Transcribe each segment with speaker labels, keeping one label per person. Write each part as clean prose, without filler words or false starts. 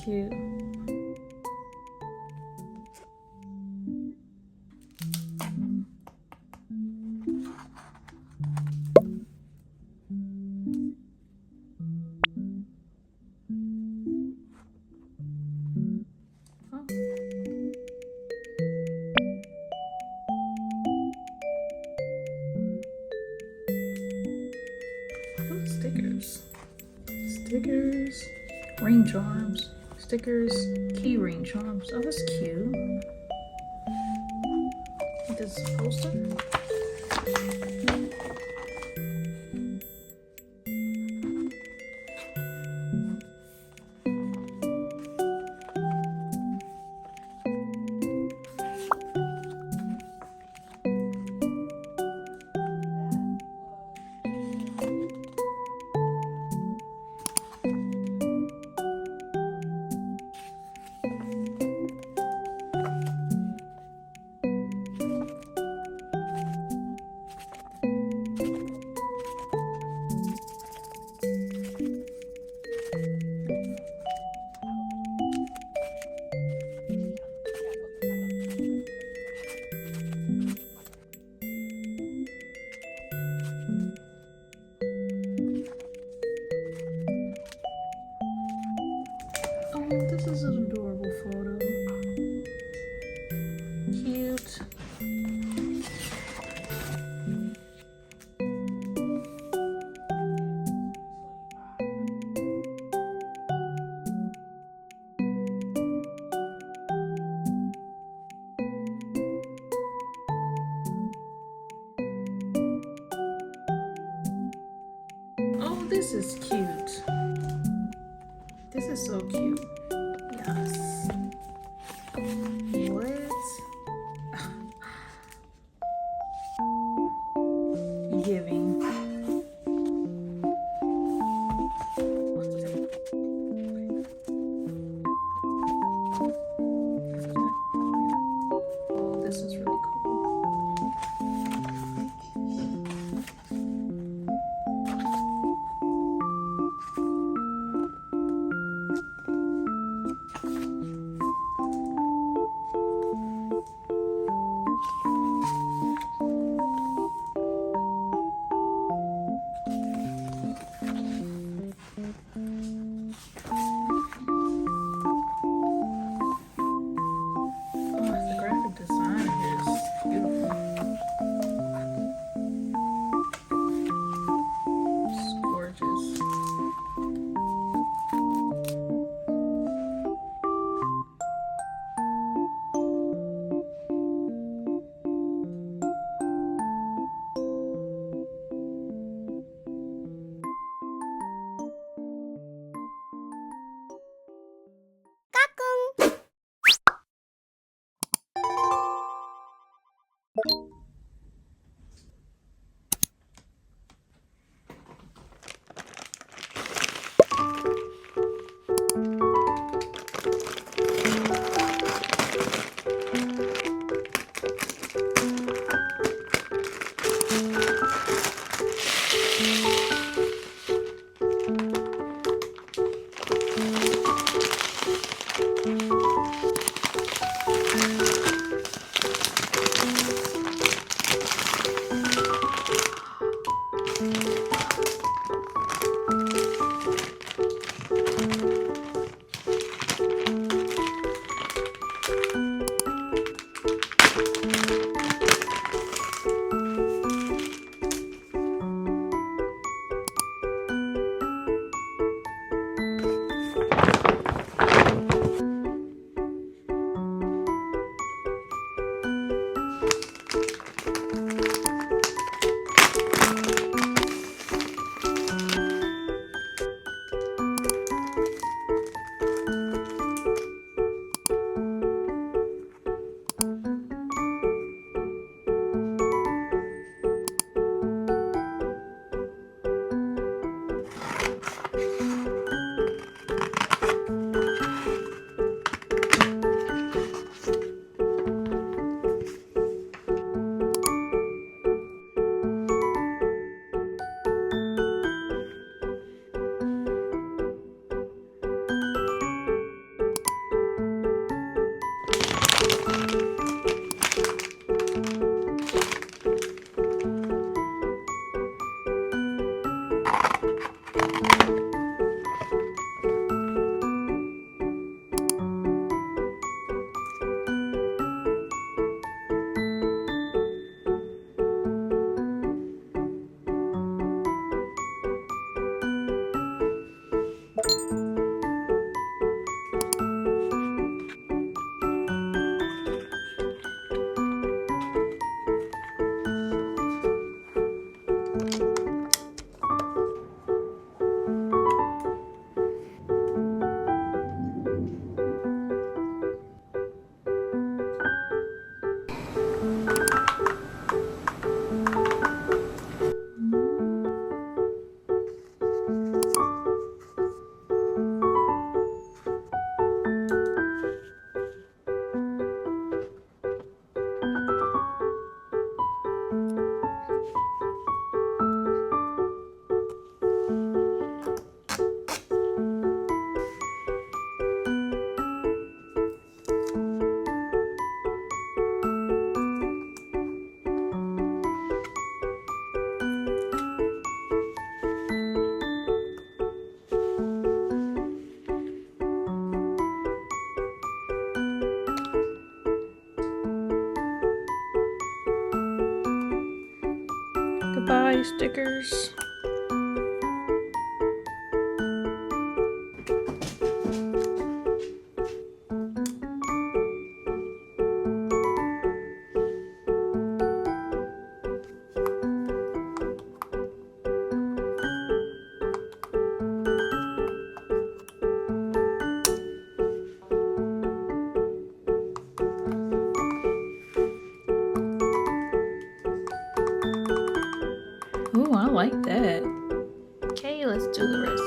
Speaker 1: Cute. Stickers, ring charms, stickers, key ring charms. Oh, that's cute. This is a poster. This is an adorable photo. Cute. Oh, this is cute. This is so cute. Yes. What? Giving. Oh, this is really cool. my stickers. Ooh, I like that. Okay, let's do the rest.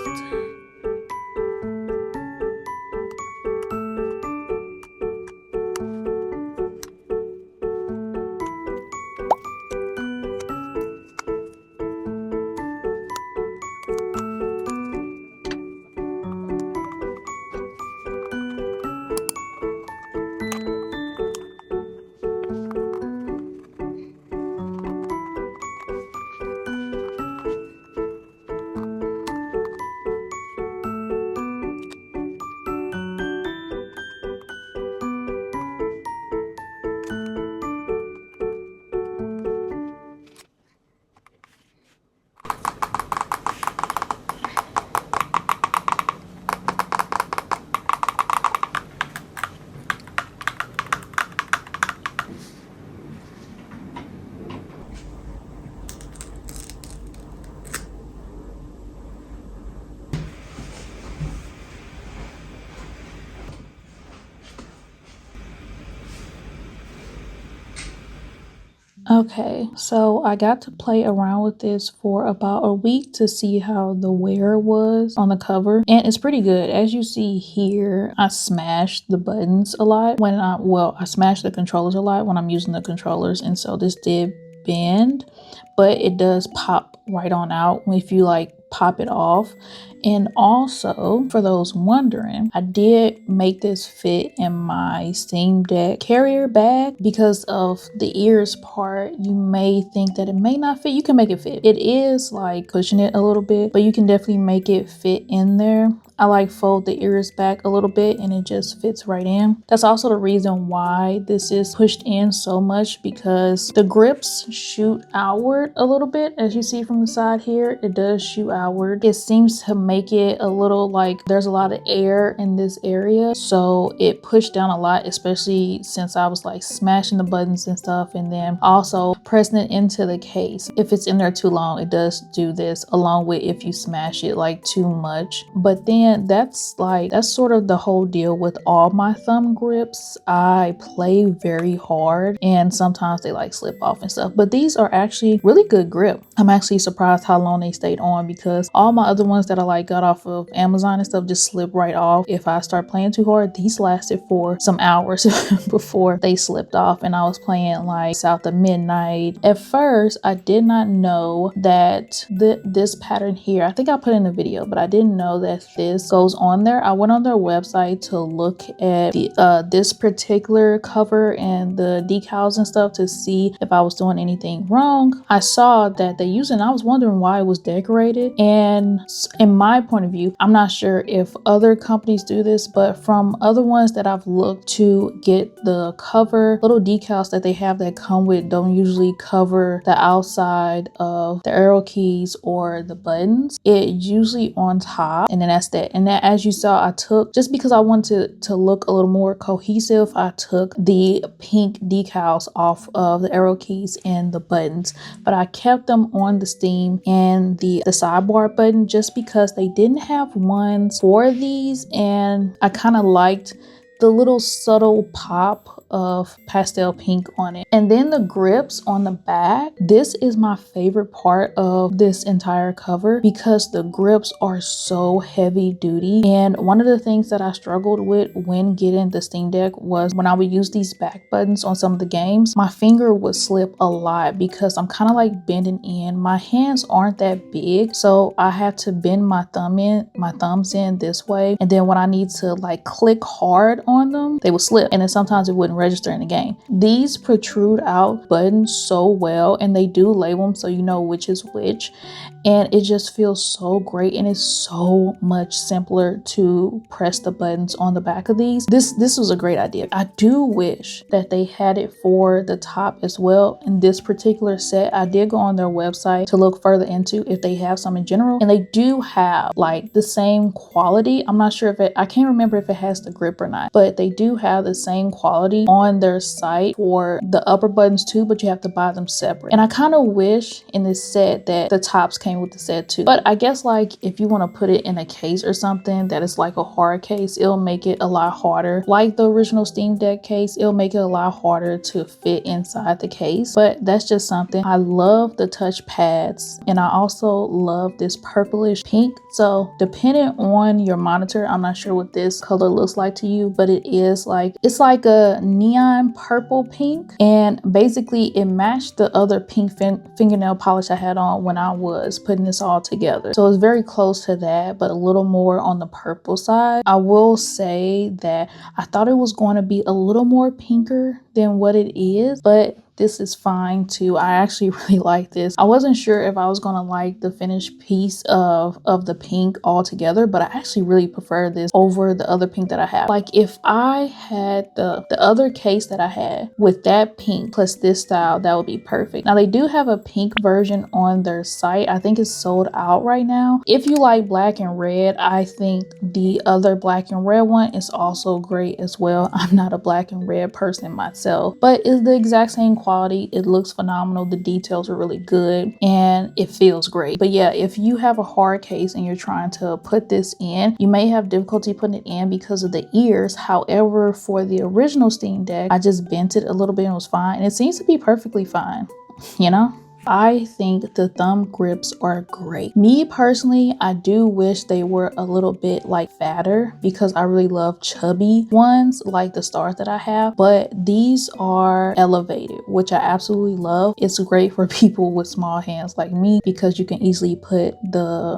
Speaker 1: Okay, so I got to play around with this for about a week to see how the wear was on the cover, and it's pretty good. As you see here, I smashed the buttons a lot when I smashed the controllers a lot when I'm using the controllers, and so this did bend, but it does pop right on out if you like pop it off. And also, for those wondering, I did make this fit in my Steam Deck carrier bag. Because of the ears part, you may think that it may not fit. You can make it fit. It is like pushing it a little bit, but you can definitely make it fit in there. I like fold the ears back a little bit and it just fits right in. That's also the reason why this is pushed in so much, because the grips shoot outward a little bit. As you see from the side here, it does shoot outward. It seems to make it a little like there's a lot of air in this area, so it pushed down a lot, especially since I was like smashing the buttons and stuff, and then also pressing it into the case. If it's in there too long, it does do this, along with if you smash it like too much. But then that's sort of the whole deal with all my thumb grips. I play very hard and sometimes they like slip off and stuff, but these are actually really good grip. I'm actually surprised how long they stayed on, because all my other ones that I like got off of Amazon and stuff just slip right off if I start playing too hard. These lasted for some hours before they slipped off, and I was playing like South of Midnight. At first I did not know that this pattern here, I think I put in a video, but I didn't know that this goes on there. I went on their website to look at the this particular cover and the decals and stuff to see if I was doing anything wrong. I saw that they use it and I was wondering why it was decorated, and in my point of view, I'm not sure if other companies do this, but from other ones that I've looked to get the cover, little decals that they have that come with don't usually cover the outside of the arrow keys or the buttons. It's usually on top, and then that's that. And then, as you saw, I took, just because I wanted to look a little more cohesive, I took the pink decals off of the arrow keys and the buttons, but I kept them on the Steam and the sidebar button just because they didn't have ones for these, and I kind of liked the little subtle pop of pastel pink on it. And then the grips on the back, this is my favorite part of this entire cover because the grips are so heavy duty. And one of the things that I struggled with when getting the Steam Deck was when I would use these back buttons on some of the games, my finger would slip a lot because I'm kind of like bending in. My hands aren't that big, so I had to bend my thumbs in this way, and then when I need to like click hard on them, they would slip, and then sometimes it wouldn't register in the game. These protrude out buttons so well, and they do label them so you know which is which. and it just feels so great, and it's so much simpler to press the buttons on the back of these. This was a great idea. I do wish that they had it for the top as well. In this particular set, I did go on their website to look further into if they have some in general, and they do have like the same quality. I'm not sure if it, I can't remember if it has the grip or not, but they do have the same quality on their site for the upper buttons too, but you have to buy them separate. And I kind of wish in this set that the tops came with the set too, but I guess like if you want to put it in a case or something that is like a hard case, it'll make it a lot harder. Like the original Steam Deck case, it'll make it a lot harder to fit inside the case, but that's just something. I love the touch pads, and I also love this purplish pink. So depending on your monitor, I'm not sure what this color looks like to you, but it is like, it's like a neon purple pink, and basically it matched the other pink fingernail polish I had on when I was putting this all together. So it's very close to that, but a little more on the purple side. I will say that I thought it was going to be a little more pinker than what it is, but this is fine too. I actually really like this. I wasn't sure if I was gonna like the finished piece of the pink altogether, but I actually really prefer this over the other pink that I have. Like if I had the other case that I had with that pink plus this style, that would be perfect. Now they do have a pink version on their site. I think it's sold out right now. If you like black and red, I think the other black and red one is also great as well. I'm not a black and red person myself, but it's the exact same quality. It looks phenomenal. The details are really good and it feels great. But yeah, if you have a hard case and you're trying to put this in, you may have difficulty putting it in because of the ears. However, for the original Steam Deck, I just bent it a little bit and it was fine, and it seems to be perfectly fine, you know? I think the thumb grips are great. Me personally, I do wish they were a little bit like fatter because I really love chubby ones like the stars that I have, but these are elevated, which I absolutely love. It's great for people with small hands like me because you can easily put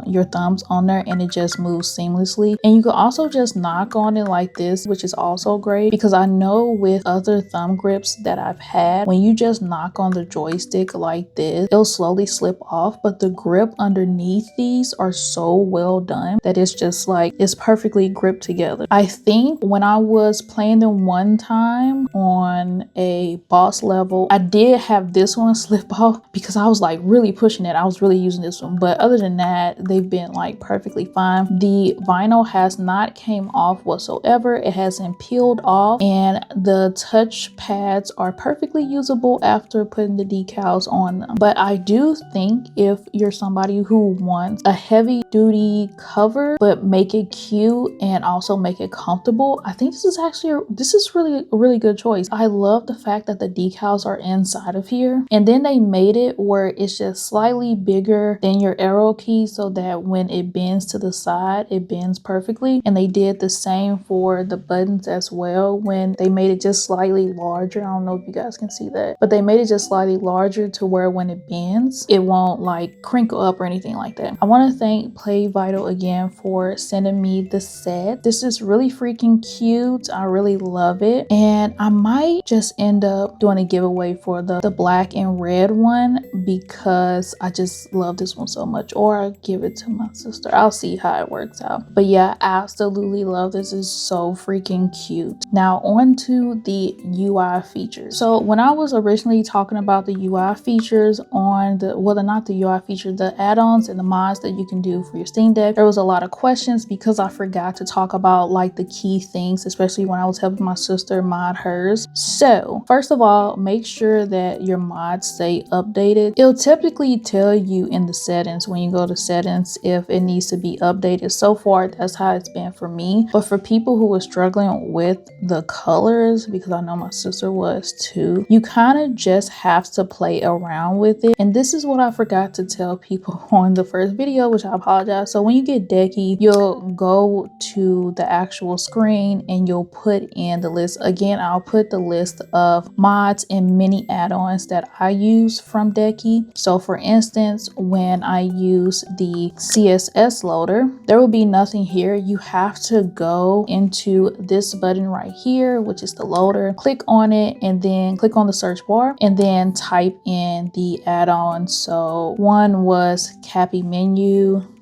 Speaker 1: your thumbs on there and it just moves seamlessly. And you can also just knock on it like this, which is also great because I know with other thumb grips that I've had, when you just knock on the joystick like this, it'll slowly slip off, but the grip underneath these are so well done that it's just like, it's perfectly gripped together. I think when I was playing them one time on a boss level, I did have this one slip off because I was like really pushing it. I was really using this one, but other than that, they've been like perfectly fine. The vinyl has not came off whatsoever. It hasn't peeled off, and the touch pads are perfectly usable after putting the decals on them. But I do think if you're somebody who wants a heavy duty cover but make it cute and also make it comfortable, I think this is actually this is really a really good choice. I love the fact that the decals are inside of here, and then they made it where it's just slightly bigger than your arrow key so that when it bends to the side, it bends perfectly. And they did the same for the buttons as well when they made it just slightly larger. I don't know if you guys can see that, but they made it just slightly larger to where when it bends, it won't like crinkle up or anything like that. I want to thank Play Vital again for sending me the set. This is really freaking cute. I really love it, and I might just end up doing a giveaway for the black and red one because I just love this one so much, or I'll give it to my sister. I'll see how it works out. But yeah, I absolutely love this. It's so freaking cute. Now on to the UI features. So when I was originally talking about the UI features on the, well, not the UI feature, the add-ons and the mods that you can do for your Steam Deck, there was a lot of questions because I forgot to talk about like the key things, especially when I was helping my sister mod hers. So first of all, make sure that your mods stay updated. It'll typically tell you in the settings when you go to settings if it needs to be updated. So far, that's how it's been for me. But for people who are struggling with the colors, because I know my sister was too, you kind of just have to play around with it. And this is what I forgot to tell people on the first video, which I apologize. So when you get Decky, you'll go to the actual screen and you'll put in the list. Again, I'll put the list of mods and mini add-ons that I use from Decky. So for instance, when I use the CSS loader, there will be nothing here. You have to go into this button right here, which is the loader, click on it, and then click on the search bar and then type in the the add-ons. So one was CapyMenu,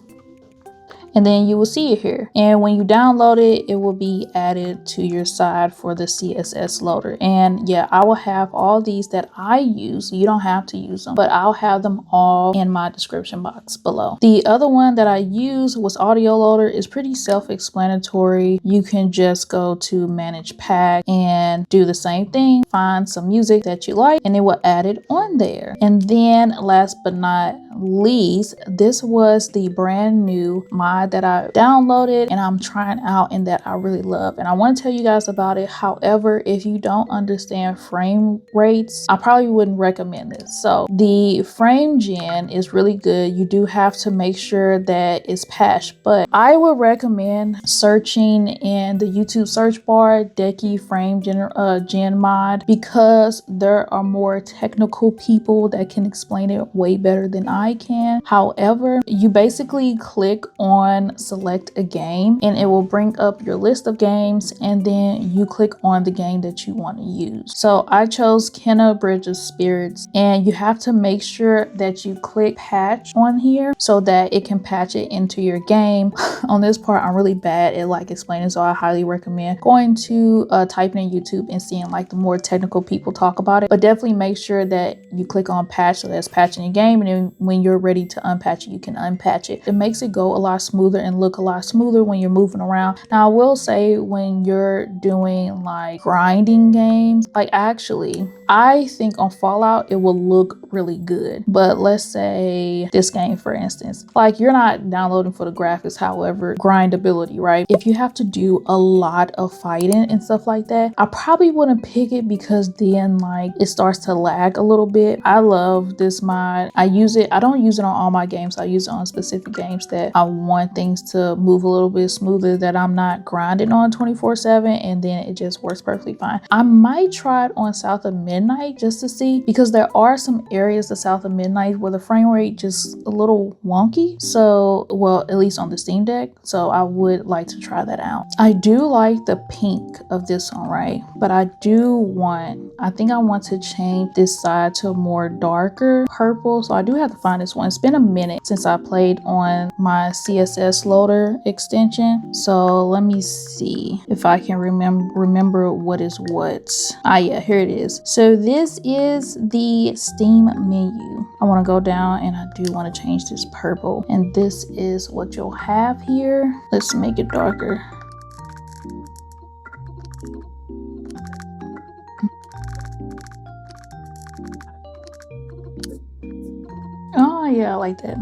Speaker 1: and then you will see it here. And when you download it, it will be added to your side for the CSS loader. And yeah, I will have all these that I use. You don't have to use them, but I'll have them all in my description box below. The other one that I use was Audio Loader. It's pretty self-explanatory. You can just go to Manage Pack and do the same thing. Find some music that you like and it will add it on there. And then last but not least, this was the brand new mod that I downloaded and I'm trying out and that I really love, and I want to tell you guys about it. However, if you don't understand frame rates, I probably wouldn't recommend this. So the FrameGen is really good. You do have to make sure that it's patched, but I would recommend searching in the YouTube search bar Decky FrameGen Gen mod, because there are more technical people that can explain it way better than I can. However, you basically click on select a game and it will bring up your list of games, and then you click on the game that you want to use. So I chose Kenna Bridge of Spirits, and you have to make sure that you click patch on here so that it can patch it into your game. On this part, I'm really bad at like explaining, so I highly recommend going to typing in YouTube and seeing like the more technical people talk about it. But definitely make sure that you click on patch so that's patching your game, and then when you're ready to unpatch it, you can unpatch it. It makes it go a lot smoother and look a lot smoother when you're moving around. Now I will say, when you're doing like grinding games, like actually I think on Fallout it will look really good, but let's say this game for instance, like you're not downloading for the graphics, however grindability, right? If you have to do a lot of fighting and stuff like that, I probably wouldn't pick it, because then like it starts to lag a little bit. I love this mod. I use it. I don't use it on all my games. I use it on specific games that I want things to move a little bit smoother, that I'm not grinding on 24/7, and then it just works perfectly fine. I might try it on South of Midnight just to see, because there are some areas of South of Midnight where the frame rate just a little wonky. So, well, at least on the Steam Deck. So I would like to try that out. I do like the pink of this one, right? But I think I want to change this side to a more darker purple. So I do have to find this one. It's been a minute since I played on my CSS loader extension. So let me see if I can remember what is what. Ah, yeah, here it is. So this is the Steam menu. I want to go down and I do want to change this purple. And this is what you'll have here. Let's make it darker. Oh yeah, I like that.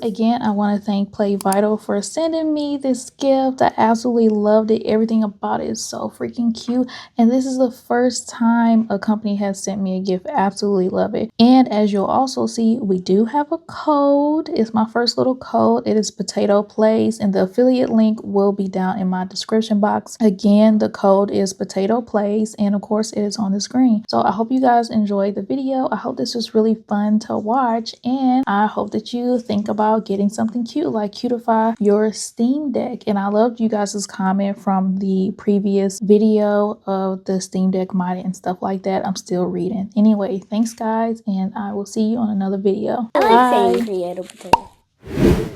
Speaker 1: Again, I want to thank Play Vital for sending me this gift. I absolutely loved it. Everything about it is so freaking cute. And this is the first time a company has sent me a gift. Absolutely love it. And as you'll also see, we do have a code. It's my first little code. It is Potato Plays, and the affiliate link will be down in my description box. Again, the code is Potato Plays, and of course it is on the screen. So I hope you guys enjoyed the video. I hope this was really fun to watch, and I hope that you think about about getting something cute like Cutify Your Steamdeck. And I loved you guys' comment from the previous video of the Steam Deck modded and stuff like that. I'm still reading. Anyway, thanks guys, and I will see you on another video.
Speaker 2: I like saying creative potato.